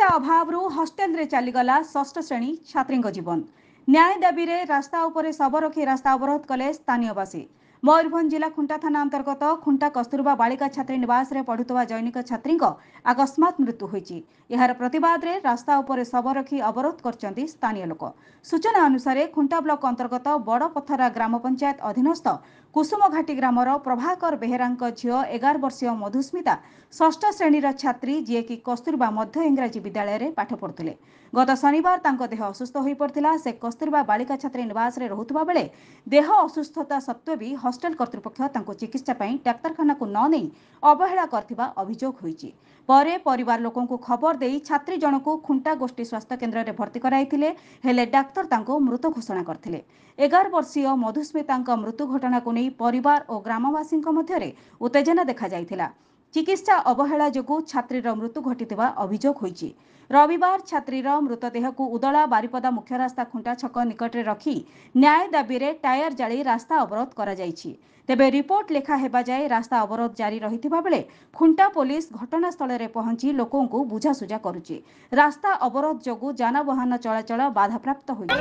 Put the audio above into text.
चिकित्सा अभाव हॉस्टेल रे चलीगला षष्ठ श्रेणी छात्री जीवन। न्याय दाबी रे रास्ता उपरे शव रखी रास्ता अवरोध कले स्थानीयवासी। मयूरभंज जिला खुंटा थाना अंतर्गत खुंटा कस्तूरबा बालिका छात्री निवास रे पढ़ुवा जैनिक छात्री अकस्मात मृत्यु होईची। यार प्रतिवाद रे रास्ता उपरे शव रखी अवरोध करछंती स्थानीय लोक। सूचना अनुसार खुंटा ब्लॉक अंतर्गत बड़ पथरा ग्राम पंचायत अधीनस्थ कुसुमघाटी ग्रामर प्रभाकर बेहेरांक झियो 11 वर्षीय मधुस्मिता षष्ठ श्रेणीर छात्री जी कि कस्तूरबा मध्य इंग्राजी विद्यालय रे पाठ पढ़ुथिले। गत शनिवार तांको देह असुस्थ होई पड़थिला। से कस्तूरबा बालिका छात्री निवास रे रहुतबा बेले देह असुस्थता सत्वे भी हॉस्टेल कर्तृपक्ष तांको चिकित्सा पई डाक्तरखाना को न नहीं अवहेला करथिबा अभियोग होईची। परे परिवार लोकों को खबर देई छात्री जनक खुंटा गोष्ठी स्वास्थ्य केन्द्र में भर्ती कराइथिले, हेले डाक्तर तांको मृत घोषणा करथिले। 11 वर्षीय मधुस्मितांक मृत्यु घटना को नहीं परिवार और ग्रामवासी मध्य उत्तेजना देखा जाइथिला। चिकित्सा अवहेला जोगु छात्रीर मृत्यु घटिथिबा अभियोग होईची। रविवार छात्रीर मृतदेह को उदला बारिपदा मुख्य रास्ता खुंटा छक निकट में रखी न्याय दाबी रे टायर जाली रास्ता अवरोध करा जाइछि। तेबे रिपोर्ट लेखा हेबा जाए रास्ता अवरोध जारी रहिथिबा बेले खुंटा पुलिस घटनास्थल रे पहुंची लोकों को बुझासुझा करुछि। रास्ता अवरोध जोगु जानवाहन चलाचल बाधाप्राप्त होइछि।